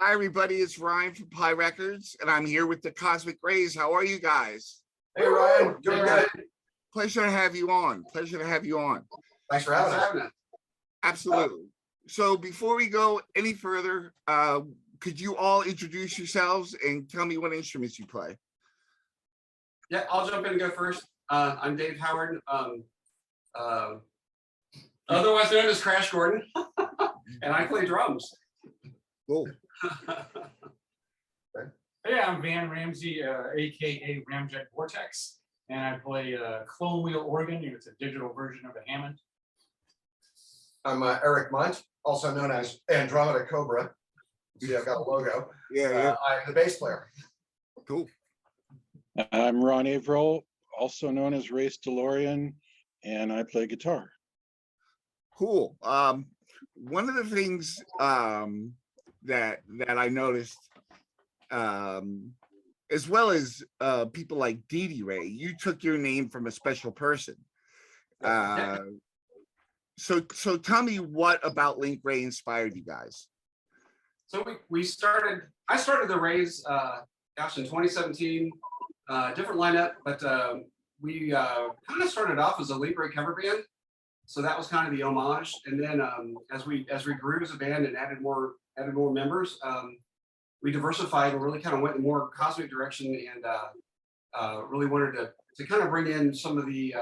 Hi, everybody. It's Ryan from Pi Records, and I'm here with the Cosmic Wrays. How are you guys? Hey Ryan, doing good. Pleasure to have you on. Pleasure to have you on. Thanks for having us. Absolutely. So before we go any further, could you all introduce yourselves and tell me what instruments you play? Yeah, I'll jump in and go first. I'm Dave Howard, otherwise known as Crash Gordon, and I play drums. Cool. Hey, I'm Van Ramsey, aka Ramjet Vortex, and I play a clone wheel organ. It's a digital version of a Hammond. I'm Eric Munt, also known as Andromeda Cobra. See, I've got a logo. Yeah. I'm the bass player. Cool. I'm Ron Averill, also known as Race DeLorean, and I play guitar. Cool. One of the things that I noticed, as well as people like Dee Ray, you took your name from a special person. So tell me, what about Link Wray inspired you guys? So I started the Wrays, gosh, in 2017, different lineup, but we kind of started off as a Link Wray cover band. So that was kind of the homage. And then as we grew as a band and added more members, we diversified and really kind of went in more cosmic direction, and really wanted to kind of bring in some of the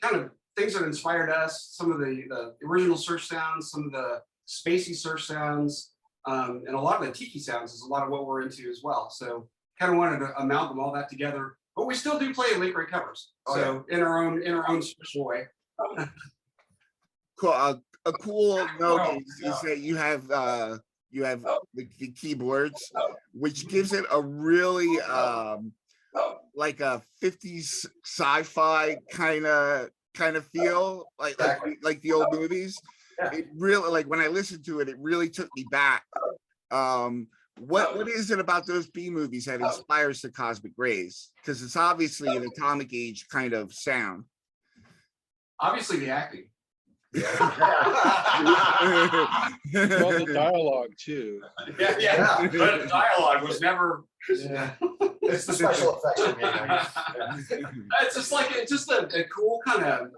kind of things that inspired us, some of the original surf sounds, some of the spacey surf sounds, and a lot of the tiki sounds is a lot of what we're into as well. So kind of wanted to amalgam all that together, but we still do play Link Wray covers. So in our own special way. Cool. A cool note is that you have the keyboards, which gives it a really like a 50s sci-fi kind of feel, like the old movies. Yeah. It really, like, when I listened to it, it really took me back. What is it about those B movies that inspires the Cosmic Wrays? Because it's obviously an atomic age kind of sound. Obviously the acting. Well, the dialogue too. Yeah. But the dialogue was never. Yeah. It's the special effects for me. It's just a cool kind of,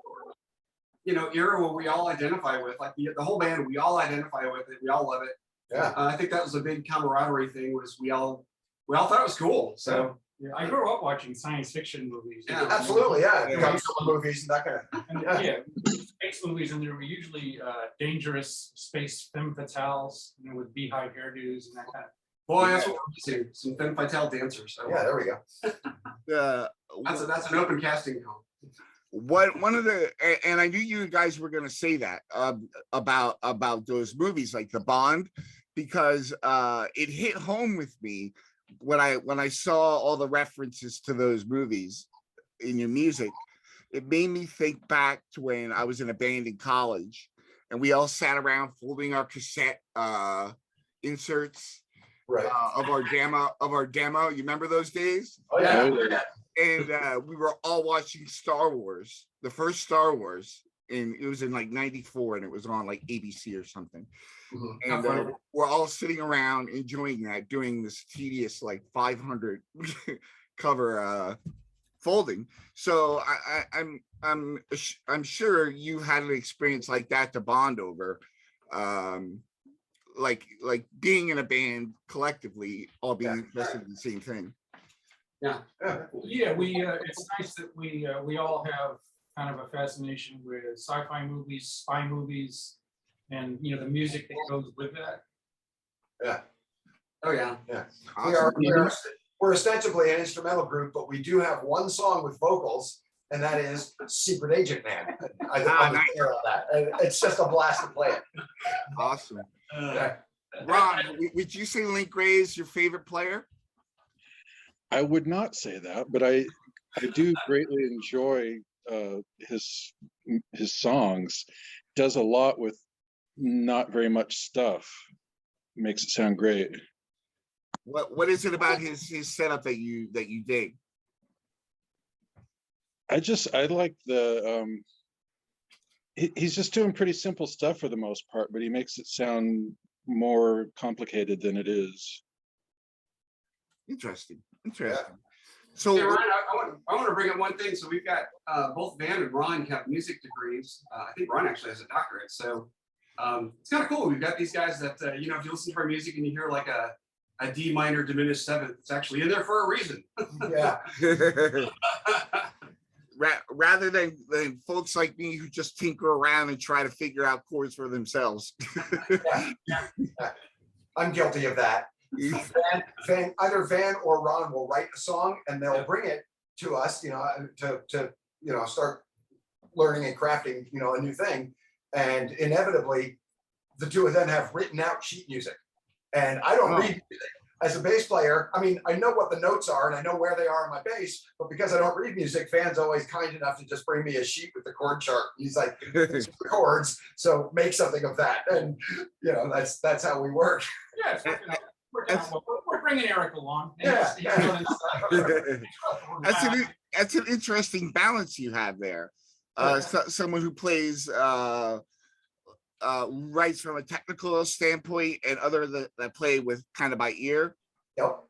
era where we all identify with, like the whole band, we all identify with it, we all love it. Yeah. I think that was a big camaraderie thing, was we all thought it was cool. So Yeah, I grew up watching science fiction movies. Yeah, Absolutely, yeah. Yeah. Godzilla movies and that kind of. And, yeah, space movies, and there were usually dangerous space femme fatales, with beehive hairdos and that kind of. boy, that's what we're into, some femme fatale dancers. So Yeah, there we go. that's an open casting call. One of the, and I knew you guys were going to say that about those movies like the Bond, because it hit home with me when I saw all the references to those movies in your music. It made me think back to when I was in a band in college, and we all sat around folding our cassette inserts Right. of our demo. You remember those days? Oh yeah. And we were all watching Star Wars, the first Star Wars, and it was in like '94, and it was on like ABC or something. Mhm. And we're all sitting around enjoying that, doing this tedious like 500 cover folding. So I'm sure you had an experience like that to bond over, like being in a band collectively, all being interested in the same thing. Yeah. Yeah, it's nice that we all have kind of a fascination with sci-fi movies, spy movies, and the music that goes with that. Yeah. Oh yeah. Yeah. Awesome. We're ostensibly an instrumental group, but we do have one song with vocals, and that is Secret Agent Man. I'm nice. clear on that. And it's just a blast to play it. Awesome. Yeah. Ron, would you say Link Wray is your favorite player? I would not say that, but I do greatly enjoy his songs. Does a lot with not very much stuff. Makes it sound great. What is it about his setup that you dig? I like he's just doing pretty simple stuff for the most part, but he makes it sound more complicated than it is. Interesting. So Hey, Ryan, I want to bring up one thing. So we've got both Van and Ron have music degrees. I think Ron actually has a doctorate. So it's kind of cool. We've got these guys that, if you listen to our music and you hear like a D minor diminished seventh, it's actually in there for a reason. Yeah. rather than folks like me who just tinker around and try to figure out chords for themselves. Yeah. I'm guilty of that. Either Van or Ron will write a song and they'll bring it to us, to start learning and crafting, a new thing. And inevitably, the two of them have written out sheet music. And I don't read music. As a bass player, I mean, I know what the notes are and I know where they are on my bass, but because I don't read music, Van's always kind enough to just bring me a sheet with the chord chart. He's like, "These are the chords, so make something of that." And that's how we work. Yeah, it's working out. We're bringing Eric along. Yeah. That's an interesting balance you have there. Someone who plays writes from a technical standpoint and other that play with kind of by ear. Yep.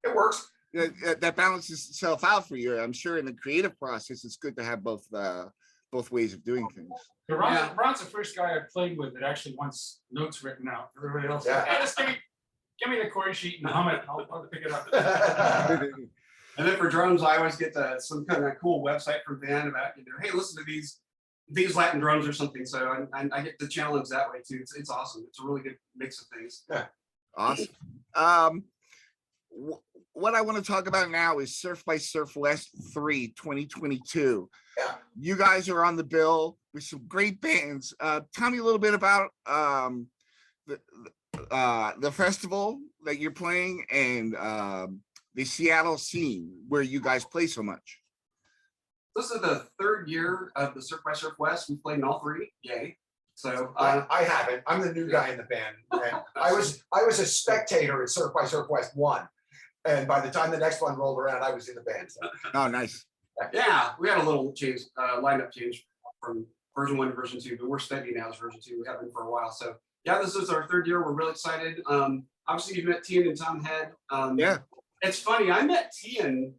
It works. That balances itself out for you. I'm sure in the creative process, it's good to have both ways of doing things. Ron's the first guy I played with that actually wants notes written out. Everybody else, Yeah. hey, just give me the chord sheet and hum it. I'll pick it up. And then for drums, I always get some kind of cool website from Van about, hey, listen to these Latin drums or something. So I get to challenge that way too. It's awesome. It's a really good mix of things. Yeah. Awesome. What I want to talk about now is Surf by Surfwest 3 2022. Yeah. You guys are on the bill with some great bands. Tell me a little bit about the festival that you're playing and the Seattle scene where you guys play so much. This is the third year of the Surf by Surfwest. We played in all three. Yay. So I haven't. I'm the new guy in the band. And I was a spectator at Surf by Surfwest 1. And by the time the next one rolled around, I was in the band. So. Oh, nice. Yeah, we had a little change, lineup change from version 1 to version 2, but we're steady now as version 2. We have been for a while. So yeah, this is our third year. We're really excited. Obviously you've met Tian and Tom Head. Yeah. It's funny, I met Tian,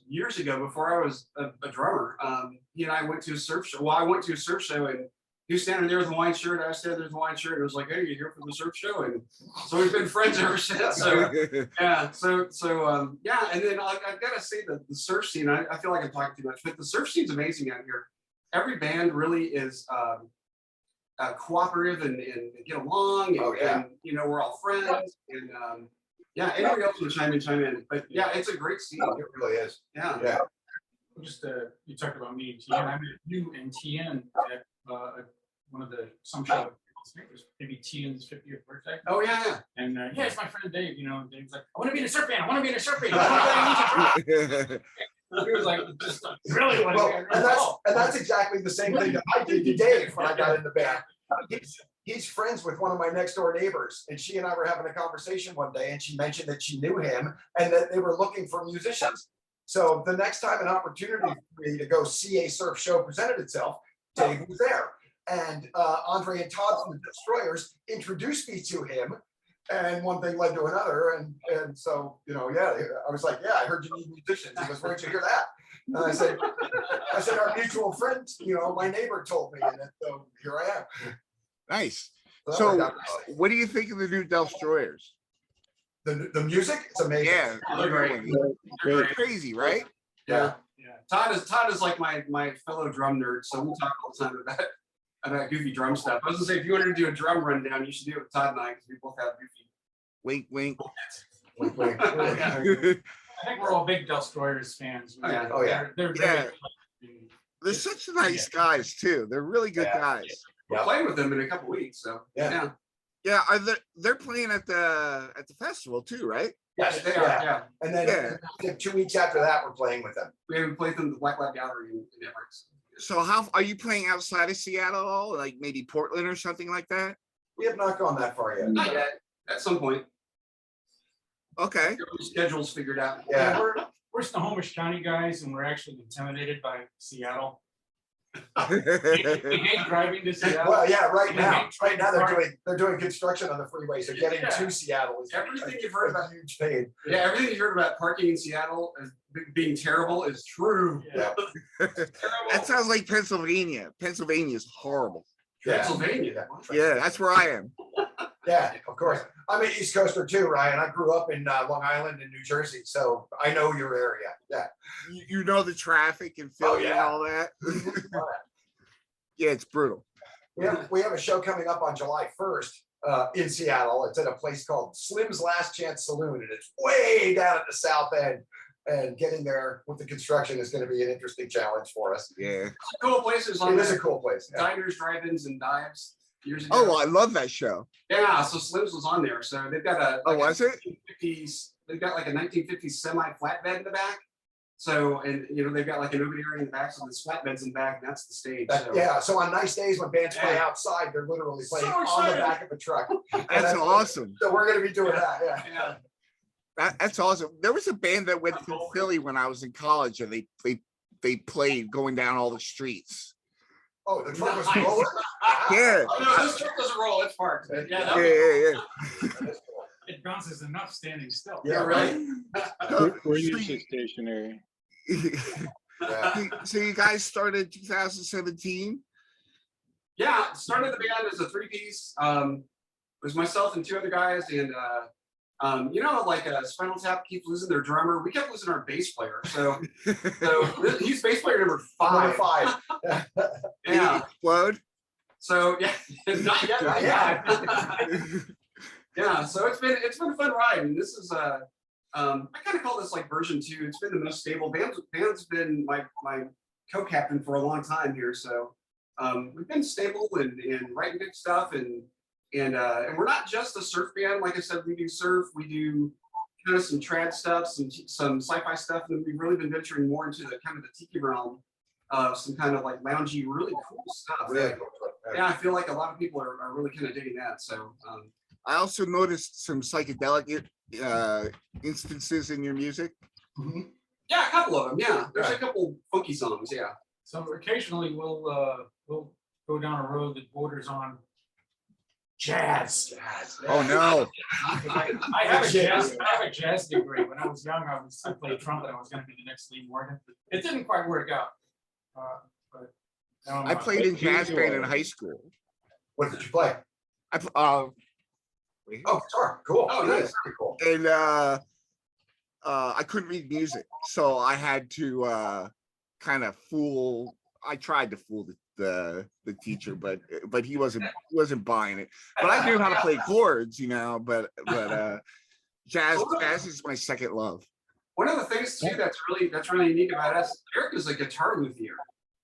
years ago before I was a drummer. He and I went to a surf show. Well, I went to a surf show and he was standing there with a Hawaiian shirt. I was standing there with a Hawaiian shirt. And it was like, hey, you here for the surf show? And so we've been friends ever since. So yeah, yeah. And then I've got to say that the surf scene, I feel like I'm talking too much, but the surf scene's amazing out here. Every band really is cooperative and get along. And we're all friends. And yeah, anybody else will chime in. But yeah, it's a great scene. It really is. Yeah. Yeah. Just you talked about me and Tian. I met you and Tian at one of the show. It was maybe Tian's 50th birthday. Oh yeah. And it's my friend Dave. And Dave's like, I want to be in a surf band. I want to be in a surf band. He was like, just really and that's exactly the same thing that I did to Dave when I got in the band. He's friends with one of my next door neighbors, and she and I were having a conversation one day, and she mentioned that she knew him and that they were looking for musicians. So the next time an opportunity for me to go see a surf show presented itself, Dave was there. And Andre and Todd from the Destroyers introduced me to him, and one thing led to another. And so, I was like, yeah, I heard you need musicians. He goes, where'd you hear that? And I said, our mutual friend, my neighbor told me, and so here I am. Nice. So what do you think of the new Destroyers? The music, it's amazing. Yeah, Great. Crazy, right? Yeah. Todd is like my fellow drum nerd, so we talk all the time about goofy drum stuff. I was gonna say, if you wanted to do a drum rundown, you should do it with Todd and I, because we both have goofy. Wink, wink. I think we're all big Destroyers fans. Oh yeah. They're very They're such nice guys too. They're really good guys. We're playing with them in a couple weeks, so yeah. Yeah, they're playing at the festival too, right? Yes, They are, yeah. And then 2 weeks after that, we're playing with them. We haven't played them at the Black Lab Gallery in Everett. So how are you playing outside of Seattle at all? Like maybe Portland or something like that? We have not gone that far yet. Not yet. At some point. Okay. Get the schedules figured out. Yeah. We're Snohomish County guys, and we're actually intimidated by Seattle. We hate driving to Seattle. Well, yeah, right now Right. they're doing construction on the freeway, so getting Yeah. to Seattle is Everything you've heard a about, huge pain. yeah, everything you heard about parking in Seattle as being terrible is true. Yeah. That sounds like Pennsylvania. Pennsylvania is horrible. Yeah. Pennsylvania. Yeah, that's where I am. Yeah, of course. I'm an East Coaster too, Ryan. I grew up in Long Island and New Jersey, so I know your area. Yeah. You know the traffic and Philly and yeah. all that. Yeah, it's brutal. We have a show coming up on July 1st in Seattle. It's at a place called Slim's Last Chance Saloon, and it's way down at the south end. And getting there with the construction is going to be an interesting challenge for us. Yeah. Cool places on It is there. a cool place. Yeah. Diners, drive-ins, and dives years ago. Oh, I love that show. Yeah, so Slim's was on there. So they've got a Oh, was it? 1950s, they've got like a 1950s semi flatbed in the back. So, and you know, they've got like an open area in the back, so the flatbed's in the back, and that's the stage. So. Yeah, so on nice days when bands play Yeah. outside, they're literally playing So on the excited. back of a truck. That's awesome. So we're going to be doing that. Yeah. Yeah. That's awesome. There was a band that went through Philly when I was in college, and they played going down all the streets. Oh, the truck was Nice. rolling. Yeah. Oh no, this truck doesn't roll, it's parked. Yeah, Yeah, that yeah, That's cool. It bounces enough standing still. Yeah, really? We're usually stationary. Yeah. So you guys started 2017? Yeah, started the band as a three-piece. It was myself and two other guys, and you know, like Spinal Tap keeps losing their drummer. We kept losing our bass player. So he's bass player number Number 5. 5. Did it Yeah. explode? So yeah, not yet. Not yet. Yeah. So it's been a fun ride, and this is I kind of call this like version 2. It's been the most stable. Band's been my co-captain for a long time here. So we've been stable and writing good stuff and we're not just a surf band. Like I said, we do surf, we do kind of some trad stuff, some sci-fi stuff, and we've really been venturing more into the kind of the tiki realm of some kind of like loungy, really cool stuff. Really Yeah, cool. I feel like a lot of people are really kind of digging that. So I also noticed some psychedelic instances in your music. Mhm. yeah, a couple of them. Yeah, there's Yeah. a couple funky songs. Yeah. So occasionally we'll go down a road that borders on jazz. Yes. Oh no. I have a jazz degree. When I was young, I played trumpet. I was going to be the next Lee Morgan. It didn't quite work out. But now I'm I played in jazz band in high school. What did you play? Wait. Oh, guitar. Cool. Oh, nice. Very cool. And I couldn't read music, so I had to kind of fool. I tried to fool the teacher, but he wasn't buying it. But I knew how to play chords, you know. But jazz is my second love. One of the things too that's really unique about us, Eric is a guitar luthier,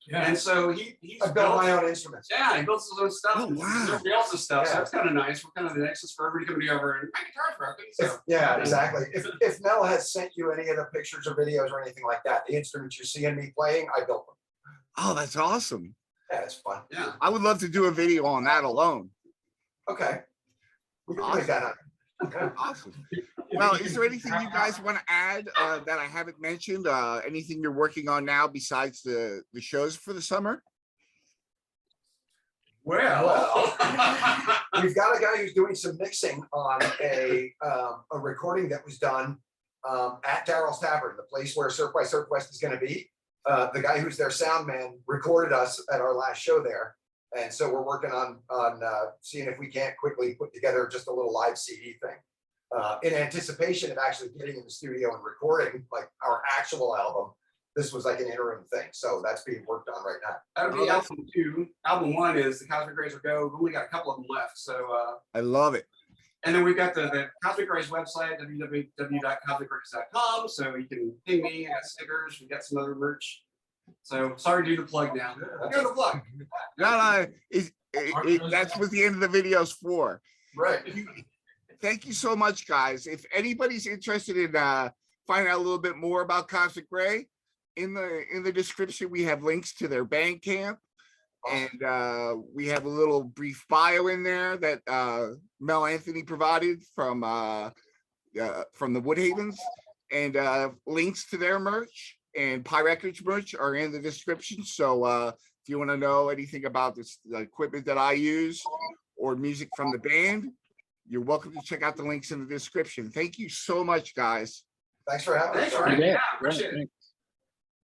Yeah. and so he's I built my own instruments. Yeah, he builds his own stuff. Oh, and wow. Everybody else's stuff. So Yeah. that's kind of nice. We're kind of the nexus for everybody coming over and my guitar's broken. So Yeah, exactly. If Mel has sent you any of the pictures or videos or anything like that, the instruments you're seeing me playing, I built them. Oh, that's awesome. Yeah, it's fun. yeah. I would love to do a video on that alone. Okay. We can make that up. Okay. Awesome. Well, is there anything you guys want to add that I haven't mentioned? Anything you're working on now besides the shows for the summer? Well, We've got a guy who's doing some mixing on a recording that was done at Daryl's Tavern, the place where Surf by Surfwest is going to be. The guy who's their sound man recorded us at our last show there. And so we're working on seeing if we can't quickly put together just a little live CD thing in anticipation of actually getting in the studio and recording like our actual album. This was like an interim thing. So that's being worked on right now. that'll be album 2. Album 1 is the Cosmic Wrays Are Go. We've only got a couple of them left. So I love it. and then we've got the Cosmic Wrays website, www.cosmicwrays.com. So you can ping me, I got stickers, we got some other merch. So sorry to do the plug now. Go the plug. No, that's what the end of the video's for. Right. Thank you so much, guys. If anybody's interested in finding out a little bit more about Cosmic Wray, in the description we have links to their Bandcamp, and we have a little brief bio in there that Mel Anthony provided from the Woodhavens, and links to their merch and Pie Records merch are in the description. So If you want to know anything about this, the equipment that I use or music from the band, you're welcome to check out the links in the description. Thank you so much, guys. Thanks for having us. Thanks, John. Frank. Yeah, Yeah, yeah, appreciate it. thanks.